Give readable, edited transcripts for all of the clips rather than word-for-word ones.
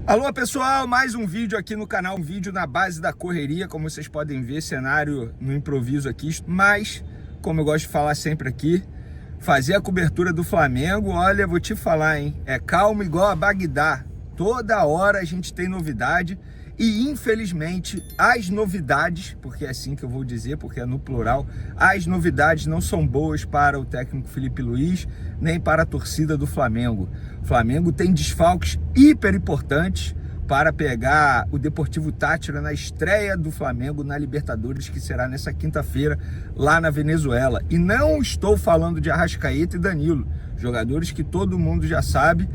Alô pessoal, mais um vídeo aqui no canal, um vídeo na base da correria, como vocês podem ver, cenário no improviso aqui, mas como eu gosto de falar sempre aqui, fazer a cobertura do Flamengo, olha, vou te falar, hein, é calmo igual a Bagdá, toda hora a gente tem novidade e infelizmente as novidades, porque é assim que eu vou dizer, porque é no plural, as novidades não são boas para o técnico Felipe Luiz, nem para a torcida do Flamengo. O Flamengo tem desfalques hiper importantes para pegar o Deportivo Táchira na estreia do Flamengo na Libertadores, que será nessa quinta-feira lá na Venezuela. E não estou falando de Arrascaeta e Danilo, jogadores que todo mundo já sabe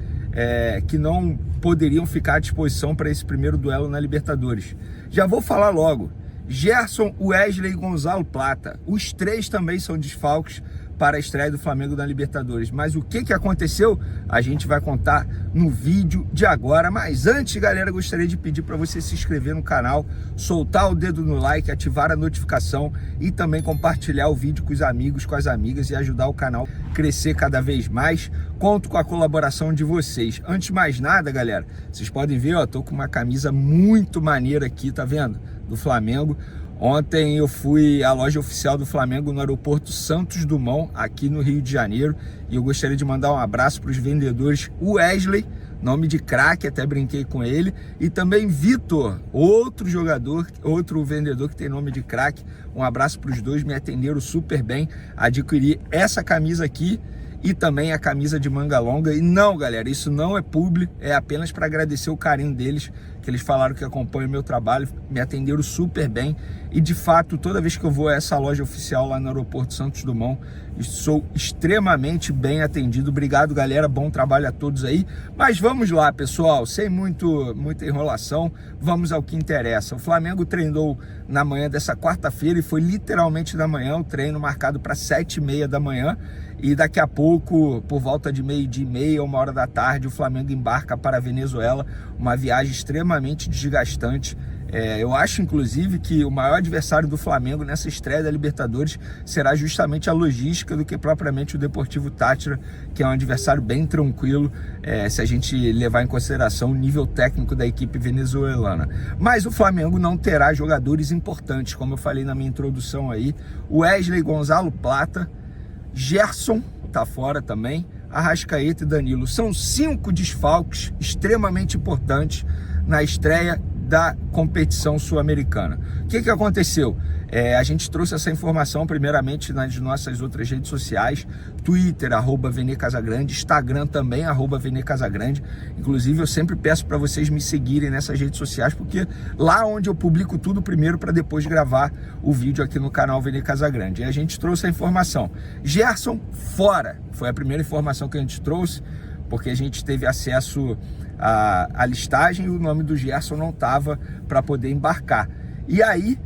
que não poderiam ficar à disposição para esse primeiro duelo na Libertadores. Já vou falar logo, Gerson, Wesley e Gonzalo Plata, os três também são desfalques para a estreia do Flamengo na Libertadores. Mas o que aconteceu? A gente vai contar no vídeo de agora. Mas antes, galera, gostaria de pedir para você se inscrever no canal, soltar o dedo no like, ativar a notificação e também compartilhar o vídeo com os amigos, com as amigas e ajudar o canal a crescer cada vez mais. Conto com a colaboração de vocês. Antes de mais nada, galera, vocês podem ver, ó, tô com uma camisa muito maneira aqui, tá vendo? Do Flamengo. Ontem eu fui à loja oficial do Flamengo no aeroporto Santos Dumont, aqui no Rio de Janeiro, e eu gostaria de mandar um abraço para os vendedores Wesley, nome de craque, até brinquei com ele, e também Vitor, outro jogador, outro vendedor que tem nome de craque. Um abraço para os dois, me atenderam super bem, adquiri essa camisa aqui e também a camisa de manga longa. E não, galera, isso não é publi, é apenas para agradecer o carinho deles, que eles falaram que acompanham o meu trabalho, me atenderam super bem. E de fato, toda vez que eu vou a essa loja oficial lá no aeroporto Santos Dumont, sou extremamente bem atendido. Obrigado, galera, bom trabalho a todos aí. Mas vamos lá, pessoal, sem muita enrolação, vamos ao que interessa. O Flamengo treinou na manhã dessa quarta-feira e foi literalmente na manhã, o treino marcado para 7h30 da manhã. E daqui a pouco, por volta de 12h30, 1h da tarde, o Flamengo embarca para a Venezuela, uma viagem extremamente desgastante. Eu acho, inclusive, que o maior adversário do Flamengo nessa estreia da Libertadores será justamente a logística do que propriamente o Deportivo Táchira, que é um adversário bem tranquilo, se a gente levar em consideração o nível técnico da equipe venezuelana. Mas o Flamengo não terá jogadores importantes, como eu falei na minha introdução aí. Wesley, Gonzalo Plata, Gerson tá fora também, Arrascaeta e Danilo. São 5 desfalques extremamente importantes na estreia da competição sul-americana. O que aconteceu? A gente trouxe essa informação primeiramente nas nossas outras redes sociais, Twitter, @VeneCasagrande, Instagram também, @VeneCasagrande. Inclusive eu sempre peço para vocês me seguirem nessas redes sociais, porque lá onde eu publico tudo primeiro para depois gravar o vídeo aqui no canal Vene Casagrande. E a gente trouxe a informação. Gerson fora, foi a primeira informação que a gente trouxe, porque a gente teve acesso à listagem e o nome do Gerson não estava para poder embarcar. E aí,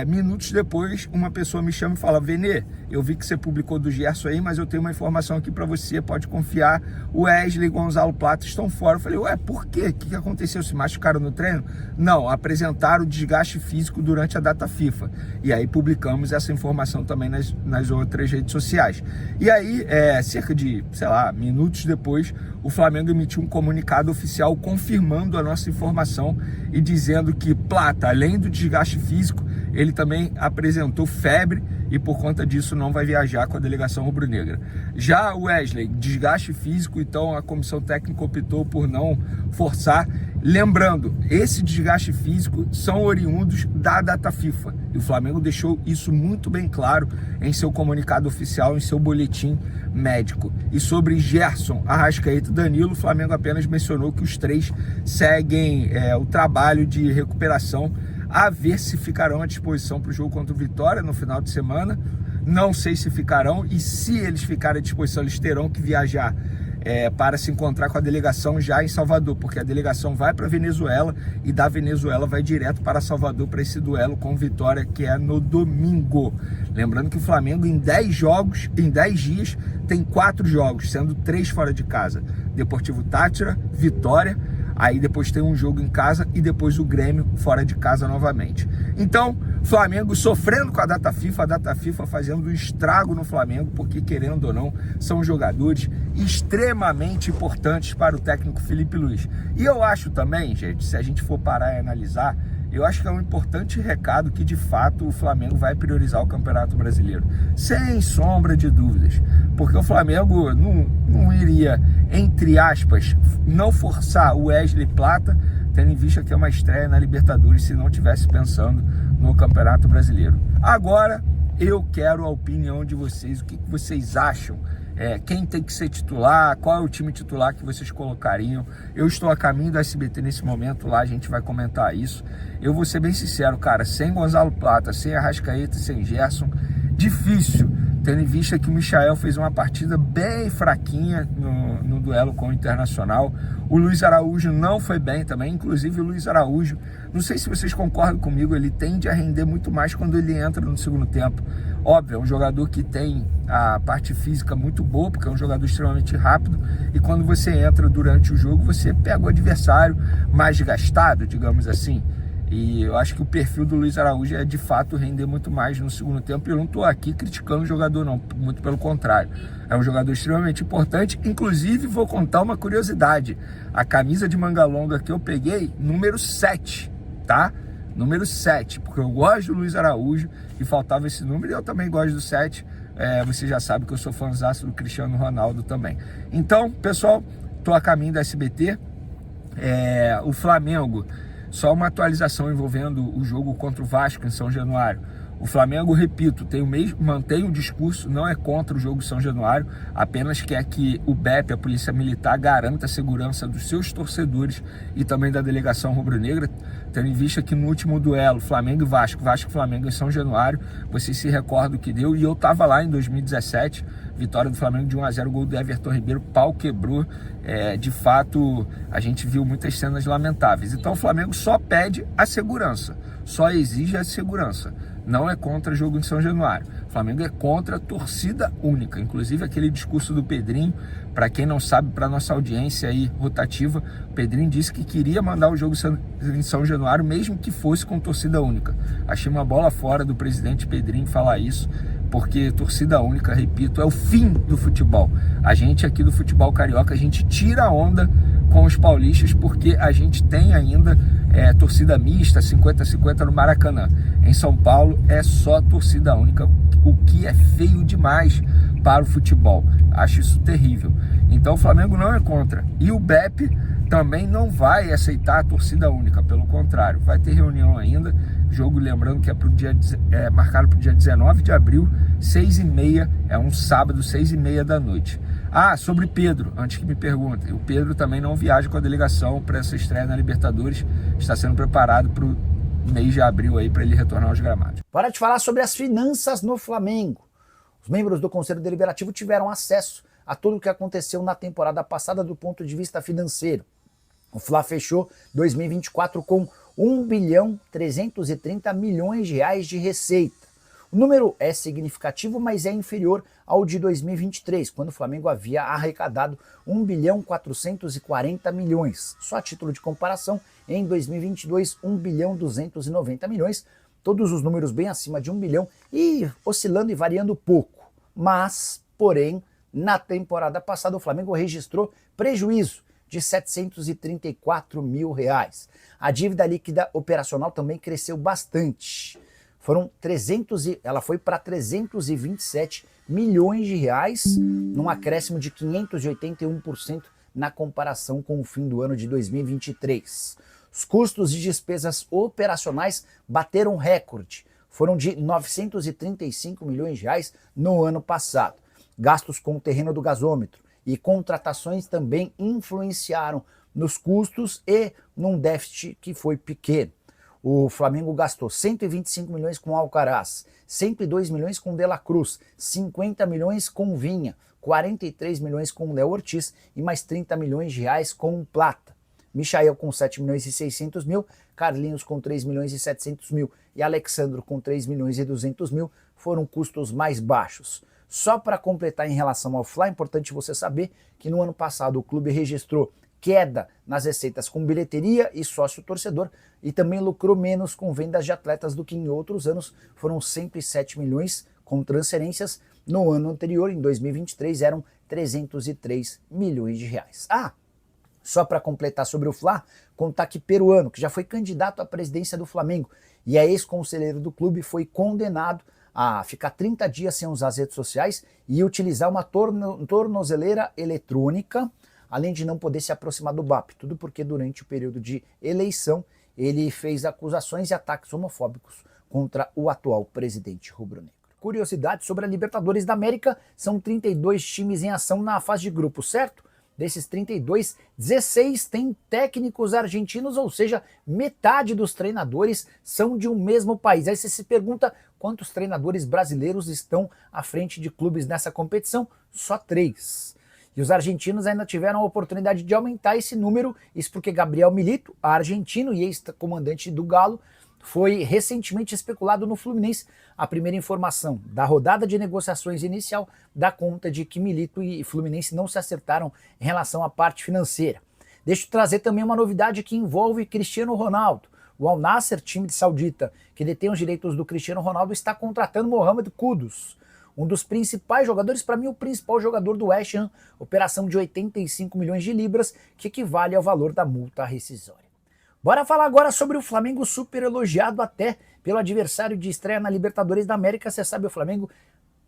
minutos depois, uma pessoa me chama e fala: Vene, eu vi que você publicou do Gerson aí, mas eu tenho uma informação aqui para você, pode confiar, o Wesley e Gonzalo Plata estão fora. Eu falei: ué, por quê? O que aconteceu? Se machucaram no treino? Não, apresentaram desgaste físico durante a data FIFA. E aí publicamos essa informação também nas outras redes sociais. E aí, cerca de, sei lá, minutos depois, o Flamengo emitiu um comunicado oficial confirmando a nossa informação e dizendo que Plata, além do desgaste físico, ele também apresentou febre e por conta disso não vai viajar com a delegação rubro-negra. Já o Wesley, desgaste físico, então a comissão técnica optou por não forçar. Lembrando, esse desgaste físico são oriundos da data FIFA. E o Flamengo deixou isso muito bem claro em seu comunicado oficial, em seu boletim médico. E sobre Gerson, Arrascaeta e Danilo, o Flamengo apenas mencionou que os três seguem o trabalho de recuperação, a ver se ficarão à disposição para o jogo contra o Vitória no final de semana. Não sei se ficarão, e se eles ficarem à disposição, eles terão que viajar para se encontrar com a delegação já em Salvador, porque a delegação vai para a Venezuela e da Venezuela vai direto para Salvador para esse duelo com Vitória, que é no domingo. Lembrando que o Flamengo em 10 dias tem 4 jogos, sendo 3 fora de casa: Deportivo Táchira, Vitória, Aí depois tem um jogo em casa e depois o Grêmio fora de casa novamente. Então, Flamengo sofrendo com a data FIFA fazendo um estrago no Flamengo, porque querendo ou não, são jogadores extremamente importantes para o técnico Felipe Luiz. E eu acho também, gente, se a gente for parar e analisar, eu acho que é um importante recado que, de fato, o Flamengo vai priorizar o Campeonato Brasileiro. Sem sombra de dúvidas. Porque o Flamengo não iria, entre aspas, não forçar o Wesley Plata, tendo em vista que é uma estreia na Libertadores, se não estivesse pensando no Campeonato Brasileiro. Agora, eu quero a opinião de vocês. O que vocês acham? Quem tem que ser titular, qual é o time titular que vocês colocariam. Eu estou a caminho do SBT nesse momento, lá a gente vai comentar isso. Eu vou ser bem sincero, cara, sem Gonzalo Plata, sem Arrascaeta e sem Gerson, difícil, tendo em vista que o Michael fez uma partida bem fraquinha no duelo com o Internacional. O Luiz Araújo não foi bem também, inclusive o Luiz Araújo, não sei se vocês concordam comigo, ele tende a render muito mais quando ele entra no segundo tempo. Óbvio, é um jogador que tem a parte física muito boa, porque é um jogador extremamente rápido, e quando você entra durante o jogo, você pega o adversário mais desgastado, digamos assim. E eu acho que o perfil do Luiz Araújo é de fato render muito mais no segundo tempo. E eu não estou aqui criticando o jogador não, muito pelo contrário. É um jogador extremamente importante. Inclusive vou contar uma curiosidade. A camisa de manga longa que eu peguei, número 7, tá? Número 7, porque eu gosto do Luiz Araújo e faltava esse número. E eu também gosto do 7. Você já sabe que eu sou fãzaço do Cristiano Ronaldo também. Então, pessoal, estou a caminho da SBT. O Flamengo... Só uma atualização envolvendo o jogo contra o Vasco em São Januário. O Flamengo, repito, mantém o discurso, não é contra o jogo São Januário, apenas quer que o BEP, a Polícia Militar, garanta a segurança dos seus torcedores e também da delegação rubro-negra, tendo em vista que no último duelo, Flamengo e Vasco e Flamengo em São Januário, vocês se recordam que deu, e eu estava lá em 2017, vitória do Flamengo de 1-0, gol do Everton Ribeiro, pau quebrou. De fato, a gente viu muitas cenas lamentáveis. Então o Flamengo só pede a segurança, só exige a segurança. Não é contra jogo em São Januário. O Flamengo é contra a torcida única. Inclusive aquele discurso do Pedrinho, para quem não sabe, para nossa audiência aí rotativa, o Pedrinho disse que queria mandar o jogo em São Januário, mesmo que fosse com torcida única. Achei uma bola fora do presidente Pedrinho falar isso, porque torcida única, repito, é o fim do futebol. A gente aqui do futebol carioca, a gente tira a onda com os paulistas, porque a gente tem ainda torcida mista, 50-50 no Maracanã. Em São Paulo é só torcida única, o que é feio demais para o futebol. Acho isso terrível. Então o Flamengo não é contra. E o BEP também não vai aceitar a torcida única, pelo contrário, vai ter reunião ainda. Jogo, lembrando que é marcado para o dia 19 de abril, 6h30, é um sábado, 6h30 da noite. Sobre Pedro, antes que me perguntem, o Pedro também não viaja com a delegação para essa estreia na Libertadores, está sendo preparado para o mês de abril aí para ele retornar aos gramados. Bora te falar sobre as finanças no Flamengo. Os membros do Conselho Deliberativo tiveram acesso a tudo o que aconteceu na temporada passada do ponto de vista financeiro. O Fla fechou 2024 com 1.330 bilhões de reais de receita. O número é significativo, mas é inferior ao de 2023, quando o Flamengo havia arrecadado 1.440 bilhões. Só a título de comparação, em 2022, 1.290 bilhões, todos os números bem acima de 1 bilhão e oscilando e variando pouco. Mas, porém, na temporada passada o Flamengo registrou prejuízo de 734 mil reais. A dívida líquida operacional também cresceu bastante. Ela foi para 327 milhões de reais, num acréscimo de 581% na comparação com o fim do ano de 2023. Os custos de despesas operacionais bateram recorde. Foram de 935 milhões de reais no ano passado. Gastos com o terreno do gasômetro e contratações também influenciaram nos custos e num déficit que foi pequeno. O Flamengo gastou 125 milhões com Alcaraz, 102 milhões com De La Cruz, 50 milhões com Vinha, 43 milhões com Léo Ortiz e mais 30 milhões de reais com Plata. Michael com 7 milhões e 600 mil, Carlinhos com 3 milhões e 700 mil e Alexandro com 3 milhões e 200 mil foram custos mais baixos. Só para completar em relação ao Fla, é importante você saber que no ano passado o clube registrou queda nas receitas com bilheteria e sócio-torcedor e também lucrou menos com vendas de atletas do que em outros anos, foram 107 milhões com transferências, no ano anterior, em 2023, eram 303 milhões de reais. Só para completar sobre o Fla, contar que Peruano, que já foi candidato à presidência do Flamengo e é ex-conselheiro do clube, foi condenado a ficar 30 dias sem usar as redes sociais e utilizar uma tornozeleira eletrônica, além de não poder se aproximar do BAP. Tudo porque durante o período de eleição ele fez acusações e ataques homofóbicos contra o atual presidente rubro-negro. Curiosidade sobre a Libertadores da América, são 32 times em ação na fase de grupo, certo? Desses 32, 16 têm técnicos argentinos, ou seja, metade dos treinadores são de um mesmo país. Aí você se pergunta quantos treinadores brasileiros estão à frente de clubes nessa competição? Só 3. E os argentinos ainda tiveram a oportunidade de aumentar esse número, isso porque Gabriel Milito, argentino e ex-comandante do Galo, foi recentemente especulado no Fluminense. A primeira informação da rodada de negociações inicial dá conta de que Milito e Fluminense não se acertaram em relação à parte financeira. Deixa eu trazer também uma novidade que envolve Cristiano Ronaldo. O Al Nassr, time de saudita que detém os direitos do Cristiano Ronaldo, está contratando Mohamed Kudus, um dos principais jogadores, para mim o principal jogador do West Ham, operação de 85 milhões de libras, que equivale ao valor da multa rescisória. Bora falar agora sobre o Flamengo, super elogiado até pelo adversário de estreia na Libertadores da América. Você sabe, o Flamengo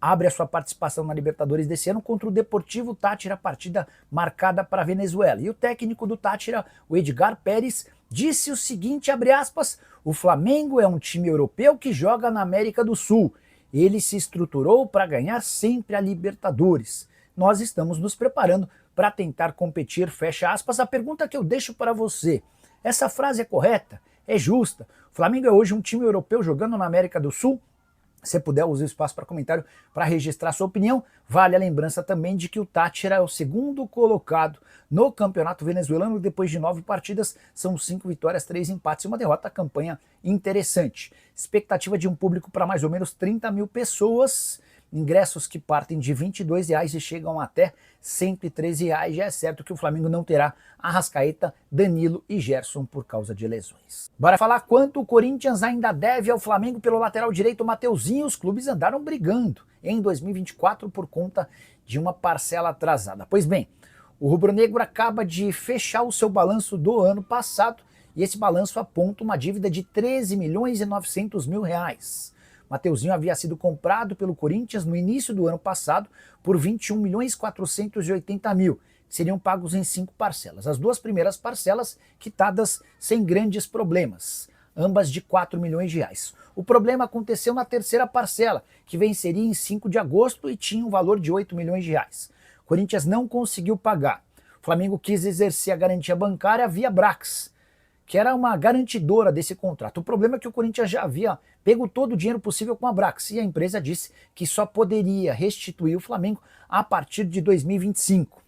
abre a sua participação na Libertadores desse ano contra o Deportivo Táchira, partida marcada para a Venezuela. E o técnico do Táchira, o Edgar Pérez, disse o seguinte, abre aspas, o Flamengo é um time europeu que joga na América do Sul. Ele se estruturou para ganhar sempre a Libertadores. Nós estamos nos preparando para tentar competir, fecha aspas. A pergunta que eu deixo para você, essa frase é correta? É justa? O Flamengo é hoje um time europeu jogando na América do Sul? Se puder, use o espaço para comentário para registrar sua opinião. Vale a lembrança também de que o Táchira é o segundo colocado no campeonato venezuelano. Depois de 9 partidas, são 5 vitórias, 3 empates e uma derrota. Campanha interessante. Expectativa de um público para mais ou menos 30 mil pessoas. Ingressos que partem de R$ 22,00 e chegam até R$ 113,00. Já é certo que o Flamengo não terá Arrascaeta, Danilo e Gerson por causa de lesões. Bora falar quanto o Corinthians ainda deve ao Flamengo pelo lateral direito Mateuzinho. Os clubes andaram brigando em 2024 por conta de uma parcela atrasada. Pois bem, o rubro-negro acaba de fechar o seu balanço do ano passado e esse balanço aponta uma dívida de R$ 13.900.000. Mateuzinho havia sido comprado pelo Corinthians no início do ano passado por R$ 21.480.000, que seriam pagos em 5 parcelas. As 2 primeiras parcelas quitadas sem grandes problemas, ambas de R$ 4 milhões. O problema aconteceu na terceira parcela, que venceria em 5 de agosto e tinha um valor de R$ 8 milhões. O Corinthians não conseguiu pagar. O Flamengo quis exercer a garantia bancária via Brax, que era uma garantidora desse contrato. O problema é que o Corinthians já havia pego todo o dinheiro possível com a Brax e a empresa disse que só poderia restituir o Flamengo a partir de 2025.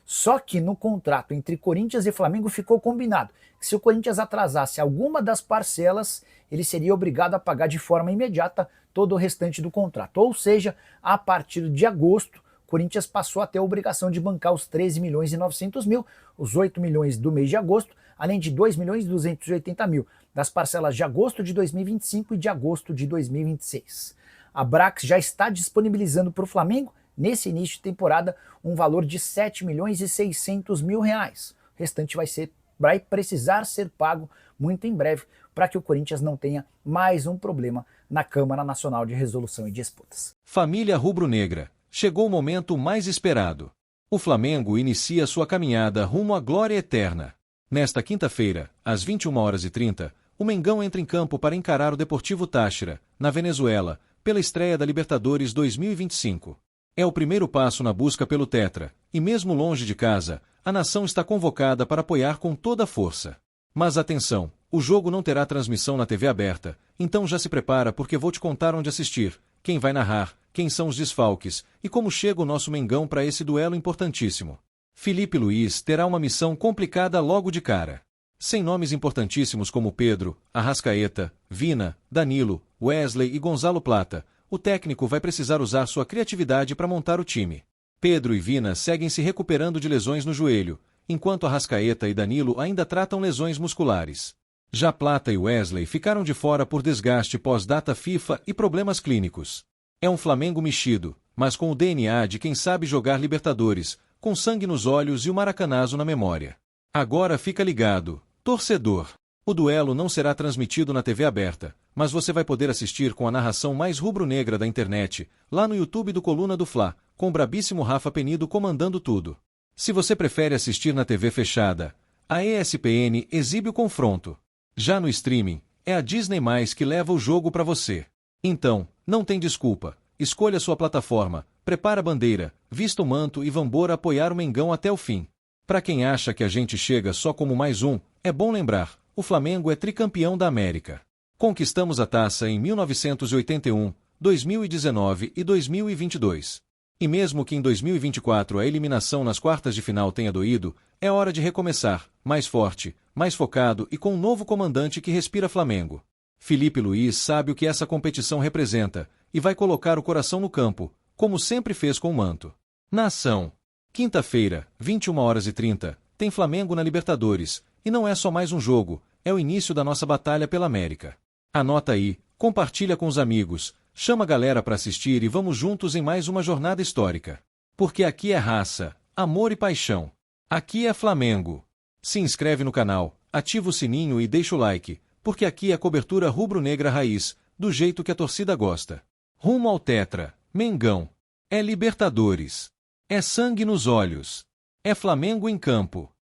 Só que no contrato entre Corinthians e Flamengo ficou combinado que se o Corinthians atrasasse alguma das parcelas, ele seria obrigado a pagar de forma imediata todo o restante do contrato. Ou seja, a partir de agosto, o Corinthians passou a ter a obrigação de bancar os 13.900.000, os 8 milhões do mês de agosto, além de 2.280.000 das parcelas de agosto de 2025 e de agosto de 2026. A Brax já está disponibilizando para o Flamengo, nesse início de temporada, um valor de R$ 7.600.000. O restante vai precisar ser pago muito em breve para que o Corinthians não tenha mais um problema na Câmara Nacional de Resolução e Disputas. Família rubro-negra, chegou o momento mais esperado. O Flamengo inicia sua caminhada rumo à glória eterna. Nesta quinta-feira, às 21h30, o Mengão entra em campo para encarar o Deportivo Táchira, na Venezuela, pela estreia da Libertadores 2025. É o primeiro passo na busca pelo Tetra, e mesmo longe de casa, a nação está convocada para apoiar com toda a força. Mas atenção, o jogo não terá transmissão na TV aberta, então já se prepara porque vou te contar onde assistir, quem vai narrar, quem são os desfalques e como chega o nosso Mengão para esse duelo importantíssimo. Felipe Luiz terá uma missão complicada logo de cara. Sem nomes importantíssimos como Pedro, Arrascaeta, Vina, Danilo, Wesley e Gonzalo Plata, o técnico vai precisar usar sua criatividade para montar o time. Pedro e Vina seguem se recuperando de lesões no joelho, enquanto Arrascaeta e Danilo ainda tratam lesões musculares. Já Plata e Wesley ficaram de fora por desgaste pós-data FIFA e problemas clínicos. É um Flamengo mexido, mas com o DNA de quem sabe jogar Libertadores, com sangue nos olhos e o maracanazo na memória. Agora fica ligado, torcedor. O duelo não será transmitido na TV aberta, mas você vai poder assistir com a narração mais rubro-negra da internet, lá no YouTube do Coluna do Fla, com o brabíssimo Rafa Penido comandando tudo. Se você prefere assistir na TV fechada, a ESPN exibe o confronto. Já no streaming, é a Disney+ que leva o jogo para você. Então, não tem desculpa. Escolha sua plataforma, prepara a bandeira, vista o manto e vambora apoiar o Mengão até o fim. Para quem acha que a gente chega só como mais um, é bom lembrar, o Flamengo é tricampeão da América. Conquistamos a taça em 1981, 2019 e 2022. E mesmo que em 2024 a eliminação nas quartas de final tenha doído, é hora de recomeçar, mais forte, mais focado e com um novo comandante que respira Flamengo. Felipe Luiz sabe o que essa competição representa, e vai colocar o coração no campo, como sempre fez com o manto. Na ação. Quinta-feira, 21h30, tem Flamengo na Libertadores, e não é só mais um jogo, é o início da nossa batalha pela América. Anota aí, compartilha com os amigos, chama a galera para assistir e vamos juntos em mais uma jornada histórica. Porque aqui é raça, amor e paixão. Aqui é Flamengo. Se inscreve no canal, ativa o sininho e deixa o like, porque aqui é a cobertura rubro-negra raiz, do jeito que a torcida gosta. Rumo ao Tetra, Mengão. É Libertadores. É sangue nos olhos. É Flamengo em campo.